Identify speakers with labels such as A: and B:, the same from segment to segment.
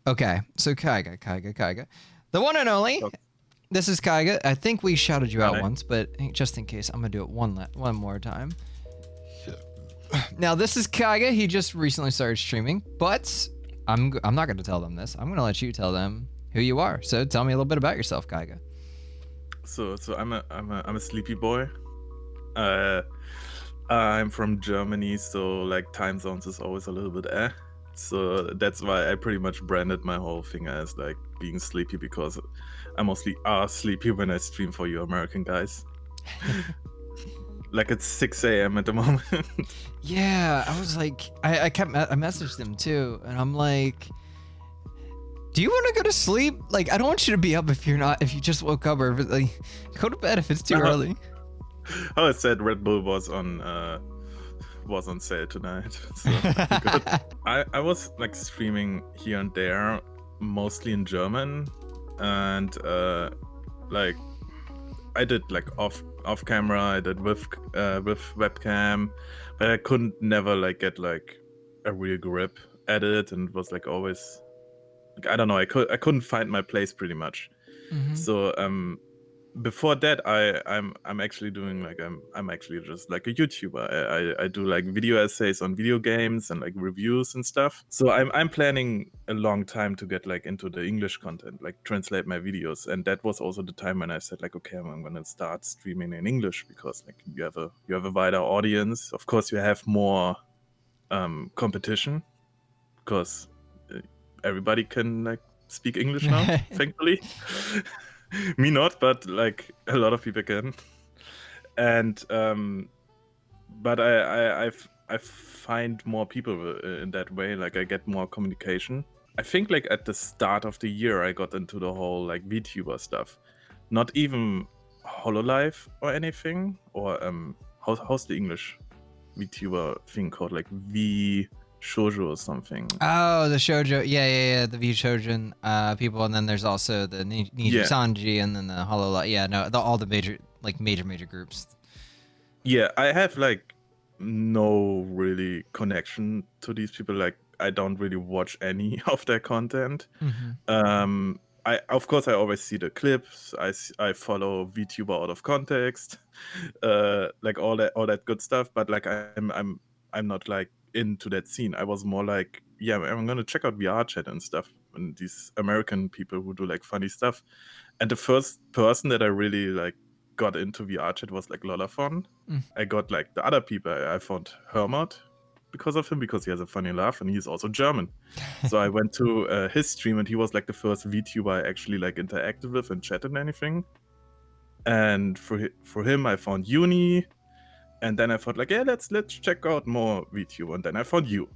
A: Okay, so Kaiga. The one and only.
B: Oh,
A: This is Kaiga. I think we shouted you out
B: hi.
A: once, but just in case, I'm gonna do it one more time. Now this is Kaiga. He just recently started streaming, but I'm not gonna tell them this. I'm gonna let you tell them who you are. So tell me a little bit about yourself, Kaiga.
B: So I'm a sleepy boy. Uh, I'm from Germany, so like time zones is always a little bit So that's why I pretty much branded my whole thing as like being sleepy, because I mostly are sleepy when I stream for you American guys. Like it's 6 a.m. at the moment.
A: Yeah, I was like, I messaged him too, and I'm like, do you want to go to sleep? Like, I don't want you to be up if you just woke up, or like, go to bed if it's too early.
B: Oh, I said Red Bull was on sale tonight. So good. I was like streaming here and there, mostly in German, and like I did like off camera. I did with webcam, but I couldn't never like get like a real grip at it, and it was like always like I don't know. I couldn't find my place pretty much. So before that, I'm actually doing like I'm actually just like a YouTuber. I do like video essays on video games and like reviews and stuff. So I'm planning a long time to get like into the English content, like translate my videos. And that was also the time when I said like, okay, I'm gonna start streaming in English, because like you have a wider audience. Of course, you have more competition, because everybody can like speak English now, thankfully. Me not, but like a lot of people can. And but I find more people in that way. Like I get more communication. I think like at the start of the year I got into the whole like VTuber stuff. Not even Hololive or anything. Or how's the English VTuber thing called? Like V Shoujo or something.
A: Oh, the shoujo, yeah, the V-Shoujo people, and then there's also the Niji
B: Yeah.
A: Sanji, and then the Hololive. Yeah, no, all the major groups.
B: Yeah, I have like no really connection to these people. Like I don't really watch any of their content. I of course I always see the clips. I follow VTuber out of context, like all that good stuff. But like I'm not like into that scene. I was more like, yeah, I'm gonna check out VR chat and stuff, and these American people who do like funny stuff. And the first person that I really like got into VR chat was like Lolafon. I got like the other people. I found Hermod because of him, because he has a funny laugh and he's also German. So I went to his stream, and he was like the first VTuber I actually like interacted with and chatted and anything. And for him, I found Uni, and then I thought like, yeah, let's check out more VTuber, and then I found you.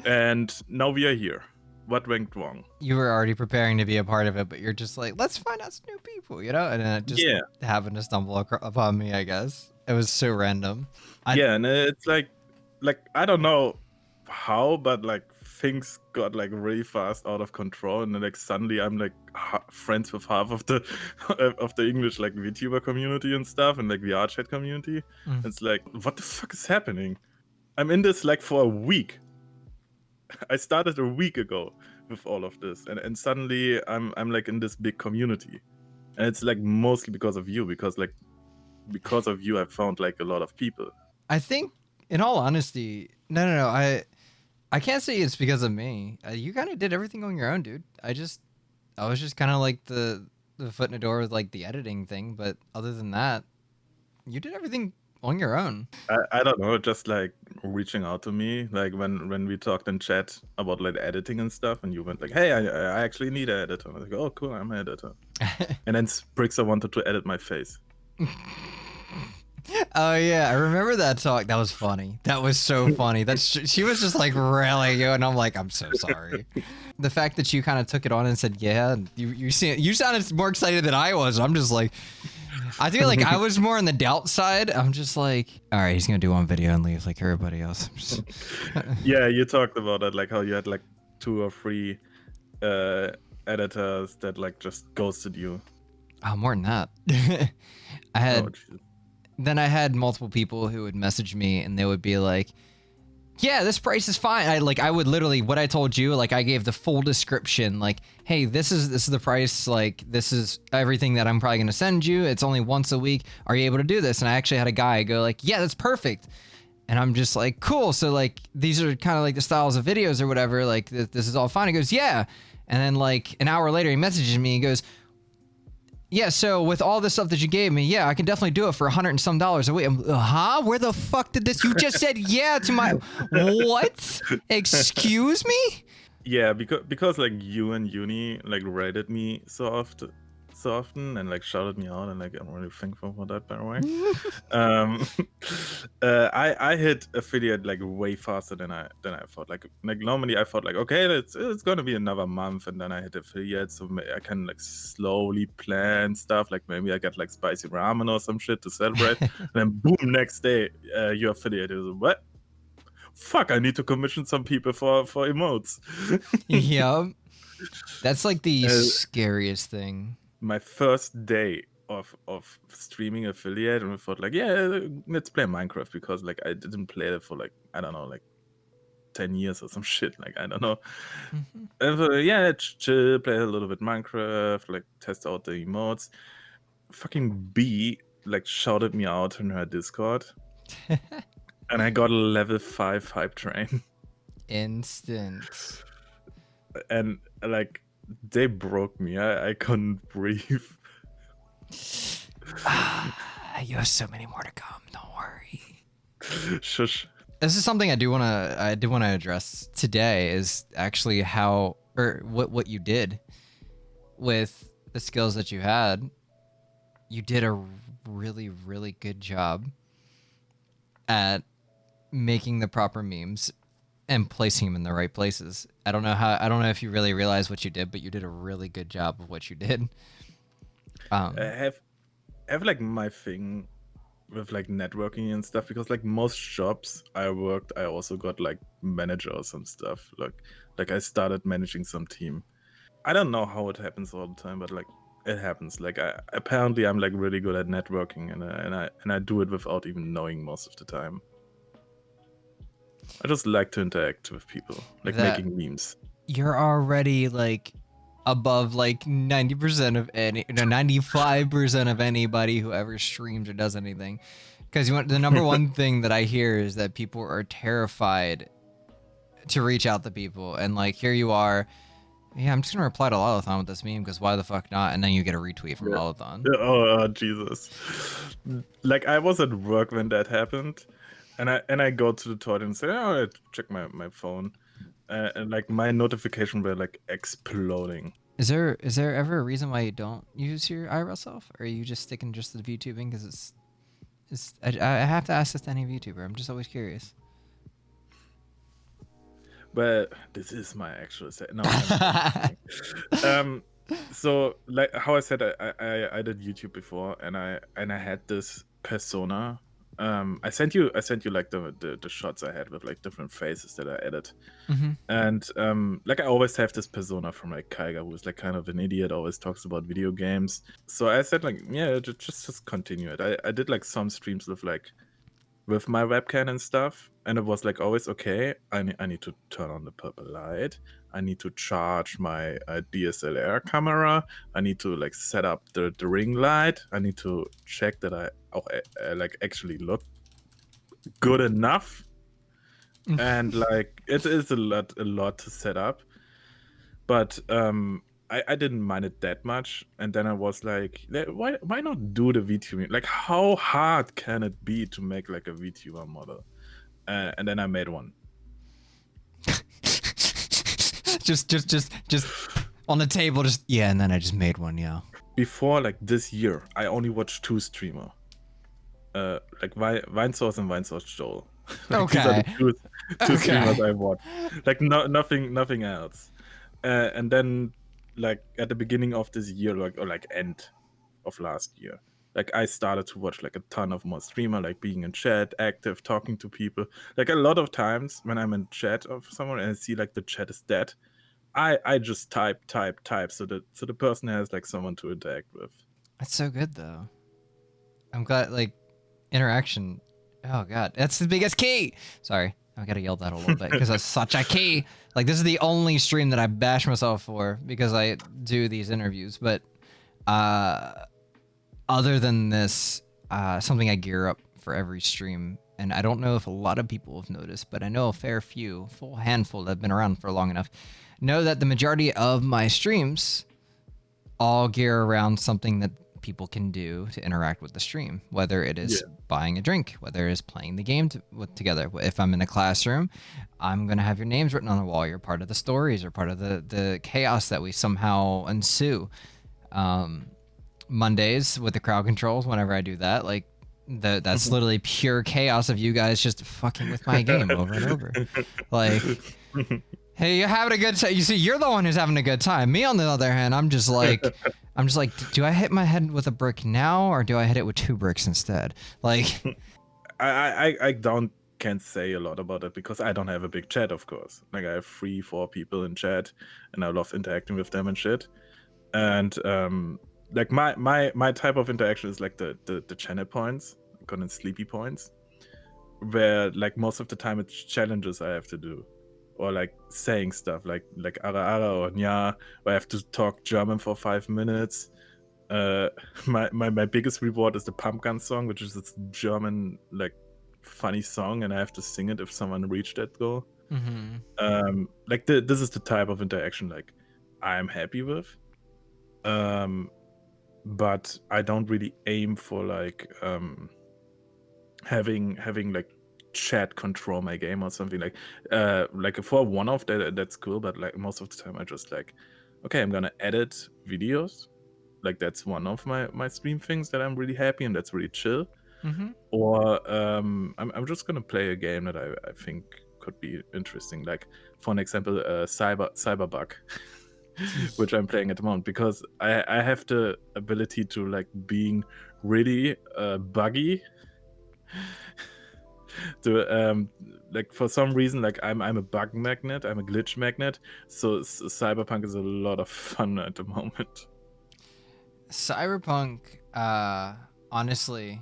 B: And now we are here. What went wrong?
A: You were already preparing to be a part of it, but you're just like, let's find out some new people, you know? And then it just happened to stumble upon me, I guess. It was so random.
B: Yeah, and it's like I don't know how, but like things got like really fast out of control, and then like suddenly I'm like friends with half of the of the English like VTuber community and stuff, and like VR chat community. It's like, what the fuck is happening? I'm in this like for a week. I started a week ago with all of this, and suddenly I'm like in this big community, and it's like mostly because of you, because of you I found like a lot of people.
A: I think, in all honesty, no, I can't say it's because of me. You kind of did everything on your own, dude. I was just kind of like the foot in the door with like the editing thing, but other than that, you did everything on your own.
B: I don't know, just like reaching out to me, like when we talked in chat about like editing and stuff, and you went like, hey, I actually need an editor. I was like, oh cool, I'm an editor. And then Sprixer wanted to edit my face.
A: Oh yeah, I remember that talk. That was funny. That was so funny. She was just like railing you, and I'm like, I'm so sorry. The fact that you kind of took it on and said, yeah, you sounded more excited than I was. I'm just like, I feel like I was more on the doubt side. I'm just like, all right, he's gonna do one video and leave like everybody else.
B: Yeah, you talked about that, like how you had like 2 or 3 editors that like just ghosted you.
A: Oh, more than that. Then I had multiple people who would message me, and they would be like, yeah, this price is fine. I would literally, what I told you, like I gave the full description, like, hey, this is the price, like this is everything that I'm probably gonna send you. It's only once a week. Are you able to do this? And I actually had a guy go like, yeah, that's perfect. And I'm just like, cool. So like, these are kind of like the styles of videos or whatever. Like this is all fine. He goes, yeah. And then like an hour later, he messages me. He goes, yeah, so with all this stuff that you gave me, yeah, I can definitely do it for $100 and some a week. Huh? Where the fuck did this? You just said yeah to my what? Excuse me?
B: Yeah, because like you and Uni like rated me so often and like shouted me out, and like I'm really thankful for that, by the way. um, I hit affiliate like way faster than I thought. Like normally I thought like, okay, it's gonna be another month, and then I hit affiliate, so I can like slowly plan stuff. Like maybe I get like spicy ramen or some shit to celebrate, and then boom, next day your affiliate is what? Fuck, I need to commission some people for emotes.
A: Yep. That's like the scariest thing.
B: My first day of streaming affiliate, and I thought like, yeah, let's play Minecraft, because like I didn't play it for like, I don't know, like 10 years or some shit, like I don't know. And so, yeah, chill, play a little bit Minecraft, like test out the emotes. Fucking B like shouted me out in her Discord. And I got a level 5 hype train.
A: Instant.
B: And like they broke me. I couldn't breathe.
A: You have so many more to come. Don't worry.
B: Shush.
A: This is something I do want to address today, is actually how, or what you did with the skills that you had. You did a really, really good job at making the proper memes and placing them in the right places. I don't know if you really realize what you did, but you did a really good job of what you did.
B: I have like my thing with like networking and stuff, because like most jobs I worked, I also got like managers and stuff. Like I started managing some team. I don't know how it happens all the time, but like it happens. Like apparently I'm like really good at networking, and I do it without even knowing most of the time. I just like to interact with people, like making memes.
A: You're already like above like 90% of 95% of anybody who ever streams or does anything. Because the number one thing that I hear is that people are terrified to reach out to people. And like, here you are. Yeah, I'm just gonna reply to Lolathon with this meme, because why the fuck not? And then you get a retweet from Lolathon.
B: Oh, Jesus. Like I was at work when that happened. And I go to the toilet and say, oh, I check my phone, and like my notification were like exploding.
A: Is there ever a reason why you don't use your IRL self, or are you just sticking just to the VTubing? Because I have to ask this to any VTuber. I'm just always curious.
B: But this is my actual set. No. So like how I said, I did YouTube before, and I had this persona. I sent you like the shots I had with like different faces that I added. And like I always have this persona from like Kaiga, who's like kind of an idiot, always talks about video games. So I said like, yeah, just continue it. I did like some streams with my webcam and stuff, and it was like always, okay, I need to turn on the purple light, I need to charge my DSLR camera, I need to like set up the ring light, I need to check that I like actually look good enough. And like it is a lot to set up, but I didn't mind it that much. And then I was like, why not do the VTuber? Like, how hard can it be to make like a VTuber model? And then I made one.
A: just on the table, yeah. And then I just made one, yeah.
B: Before like this year, I only watched 2 streamers, like Vinesource and Vinesource Joel. Like,
A: okay.
B: These are the two streamers I watched. Like nothing else. And then like at the beginning of this year, or like end of last year, like I started to watch like a ton of more streamer, like being in chat, active, talking to people. Like a lot of times when I'm in chat of someone and I see like the chat is dead, I just type so the person has like someone to interact with.
A: That's so good though. I'm glad, like, interaction. Oh god, that's the biggest key. Sorry. I gotta yell that a little bit because that's such a key. Like, this is the only stream that I bash myself for because I do these interviews. But other than this, something I gear up for every stream, and I don't know if a lot of people have noticed, but I know a fair few, full handful that have been around for long enough, know that the majority of my streams all gear around something that people can do to interact with the stream, whether it is buying a drink, whether it is playing the game together. If I'm in a classroom, I'm going to have your names written on the wall. You're part of the stories or part of the chaos that we somehow ensue. Mondays with the crowd controls, whenever I do that, like that's literally pure chaos of you guys just fucking with my game over and over. Like, hey, you're having a good time. You see, you're the one who's having a good time. Me, on the other hand, I'm just like, do I hit my head with a brick now, or do I hit it with 2 bricks instead? Like,
B: I can't say a lot about it because I don't have a big chat, of course. Like, I have 3-4 people in chat, and I love interacting with them and shit. And like my type of interaction is like the channel points, called sleepy points, where like most of the time it's challenges I have to do, or like saying stuff like ara or nya, where I have to talk German for 5 minutes. My biggest reward is the Pumpgun song, which is this German like funny song, and I have to sing it if someone reached that goal. Like this is the type of interaction like I'm happy with. But I don't really aim for like having like chat control my game or something like for one-off that's cool, but like most of the time I just like, okay, I'm gonna edit videos, like that's one of my stream things that I'm really happy and that's really chill. Or I'm just gonna play a game that I think could be interesting, like for an example Cyberbug. Which I'm playing at the moment because I have the ability to like being really buggy to like for some reason like I'm a bug magnet, I'm a glitch magnet, so Cyberpunk is a lot of fun at the moment.
A: Cyberpunk, honestly,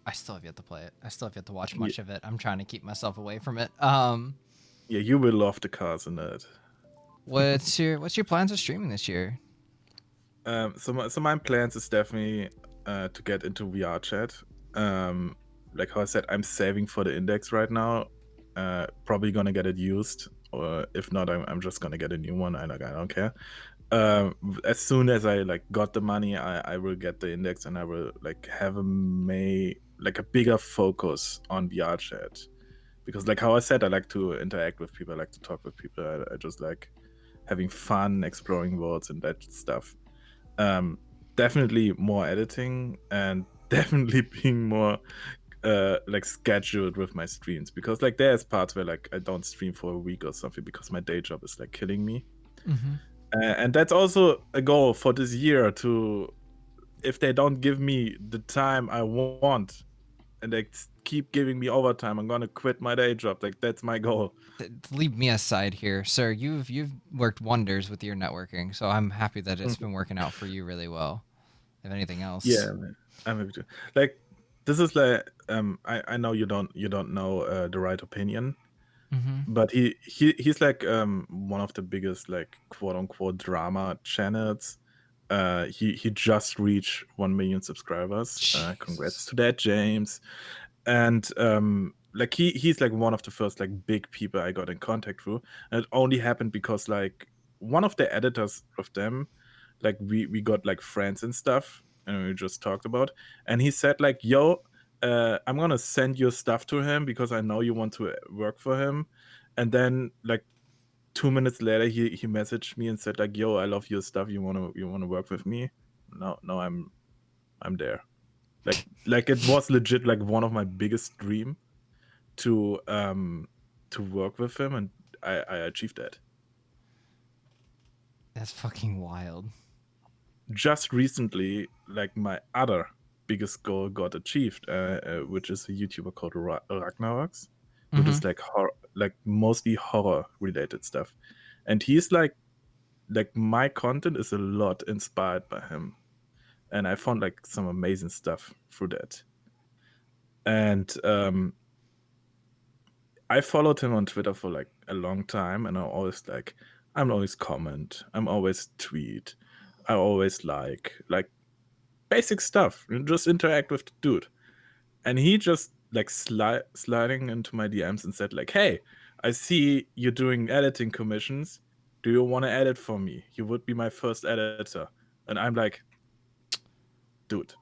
A: I still have yet to play it. I still have yet to watch much of it. I'm trying to keep myself away from it.
B: Yeah, you will love the cars in it.
A: What's your plans of streaming this year?
B: So my plans is definitely to get into VR chat. Like how I said, I'm saving for the index right now. Probably gonna get it used, or if not, I'm just gonna get a new one. I don't care. As soon as I like got the money, I will get the index and I will like have a bigger focus on VR chat, because like how I said, I like to interact with people, I like to talk with people. I just like having fun exploring worlds and that stuff. Definitely more editing and definitely being more like scheduled with my streams, because like there's parts where like I don't stream for a week or something because my day job is like killing me. And that's also a goal for this year, to if they don't give me the time I want and they keep giving me overtime, I'm gonna quit my day job. Like that's my goal.
A: Leave me aside here, sir. You've worked wonders with your networking, so I'm happy that it's been working out for you really well. If anything else,
B: yeah, man, I'm happy to. Like this is like I know you don't know the right opinion, but he's like one of the biggest like quote unquote drama channels. He just reached 1 million subscribers. Congrats to that, James. And like he's like one of the first like big people I got in contact with, and it only happened because like one of the editors of them, like we got like friends and stuff, and we just talked about, and he said like, yo, I'm gonna send your stuff to him because I know you want to work for him. And then like 2 minutes later he messaged me and said like, yo, I love your stuff, you wanna work with me? No, I'm there. Like it was legit like one of my biggest dream to work with him, and I achieved that.
A: that's fucking wild.
B: Just recently, like my other biggest goal got achieved, which is a YouTuber called Ragnarox, which is like like mostly horror related stuff, and he's like my content is a lot inspired by him, and I found like some amazing stuff through that. And I followed him on Twitter for like a long time, and I'm always comment, I'm always tweet, I always like basic stuff, and just interact with the dude. And he just like sliding into my DMs and said like, "Hey, I see you're doing editing commissions. Do you want to edit for me? You would be my first editor." And I'm like, dude,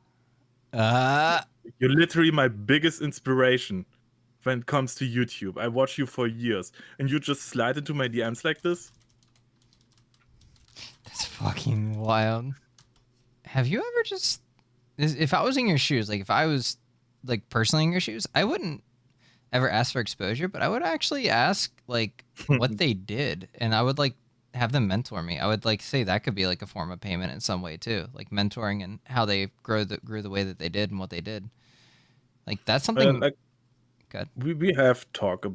A: Uh,
B: you're literally my biggest inspiration when it comes to YouTube. I watch you for years, and you just slide into my DMs like this?
A: that's fucking wild. Have you ever just, if I was in your shoes, like if I was like personally in your shoes, I wouldn't ever ask for exposure, but I would actually ask like what they did, and I would like have them mentor me. I would like say that could be like a form of payment in some way too, like mentoring and how they grew the way that they did and what they did. Like that's something
B: Like
A: good.
B: we have talks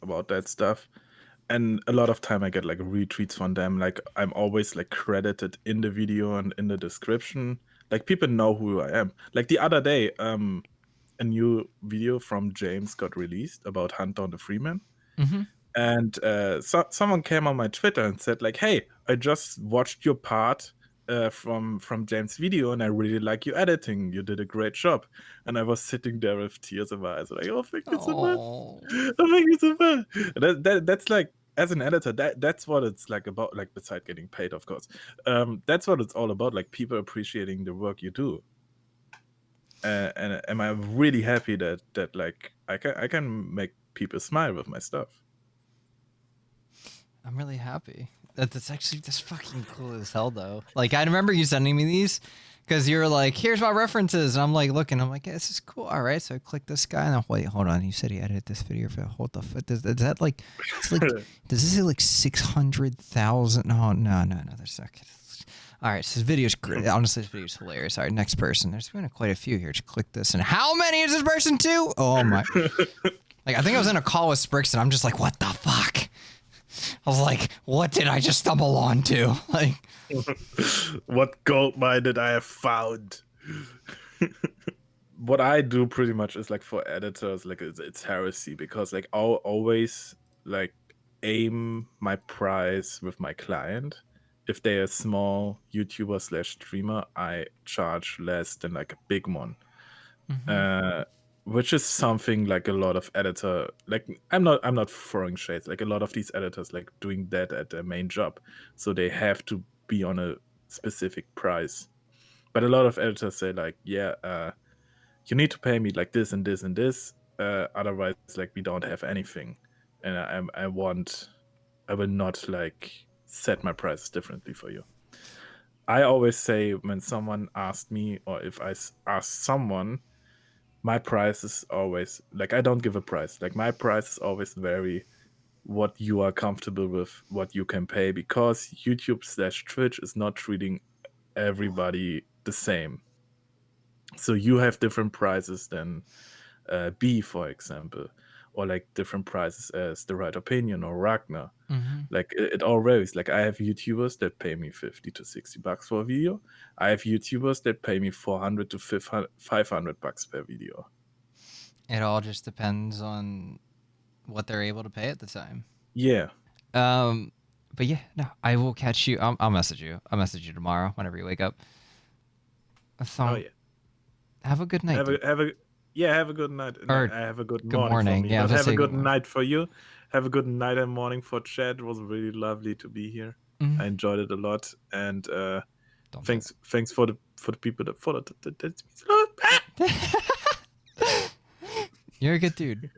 B: about that stuff, and a lot of time I get like retweets from them. Like I'm always like credited in the video and in the description. Like people know who I am. Like the other day, a new video from James got released about Hunt Down the Freeman.
A: Mm-hmm.
B: And someone came on my Twitter and said like, "Hey, I just watched your part from James' video, and I really like your editing. You did a great job." And I was sitting there with tears in my eyes, like, "Oh, thank you so much.
A: Oh,
B: Oh, thank you so much." That's like, as an editor, that's what it's like about. Like besides getting paid, of course, that's what it's all about. Like people appreciating the work you do. And am I really happy that like I can make people smile with my stuff.
A: I'm really happy. That's actually just fucking cool as hell though. Like I remember you sending me these because you're like, here's my references, and I'm like looking, I'm like, yeah, this is cool. All right, so I click this guy, and I'm wait, hold on. You said he edited this video for what the fuck? Is that like? It's like, does this say like 600,000? No, there's okay. All right, so this video's great. Honestly, this video's hilarious. All right, next person. There's been quite a few here. Just click this, and how many is this person to? Oh my! Like I think I was in a call with Sprix, and I'm just like, what the fuck? I was like, what did I just stumble onto? Like,
B: what gold mine did I have found? What I do pretty much is like for editors, like it's heresy, because like I'll always like aim my price with my client. If they're a small YouTuber / streamer, I charge less than like a big one. Which is something like a lot of editor, like I'm not throwing shades, like a lot of these editors like doing that at their main job, so they have to be on a specific price. But a lot of editors say like, yeah, you need to pay me like this and this and this, otherwise like we don't have anything. And I will not like set my prices differently for you. I always say when someone asked me, or if I ask someone, my price is always like, I don't give a price. Like my price is always vary what you are comfortable with, what you can pay, because YouTube / Twitch is not treating everybody the same. So you have different prices than B, for example, or like different prices as The Right Opinion or Ragnar. Like it all varies. Like I have YouTubers that pay me $50 to $60 for a video. I have YouTubers that pay me $400 to $500 per video.
A: it all just depends on what they're able to pay at the time.
B: Yeah.
A: But yeah, no, I will catch you. I'll message you. I'll message you tomorrow whenever you wake up. So,
B: Oh yeah.
A: have a good night.
B: Have a good night.
A: Or
B: I have a good
A: good
B: morning.
A: morning.
B: For me.
A: Yeah, I
B: But
A: was
B: have
A: gonna
B: a
A: say
B: good
A: good morning.
B: night for you. Have a good night and morning for Chad. It was really lovely to be here. I enjoyed it a lot, and thanks for the people that followed. That means a lot.
A: You're a good dude.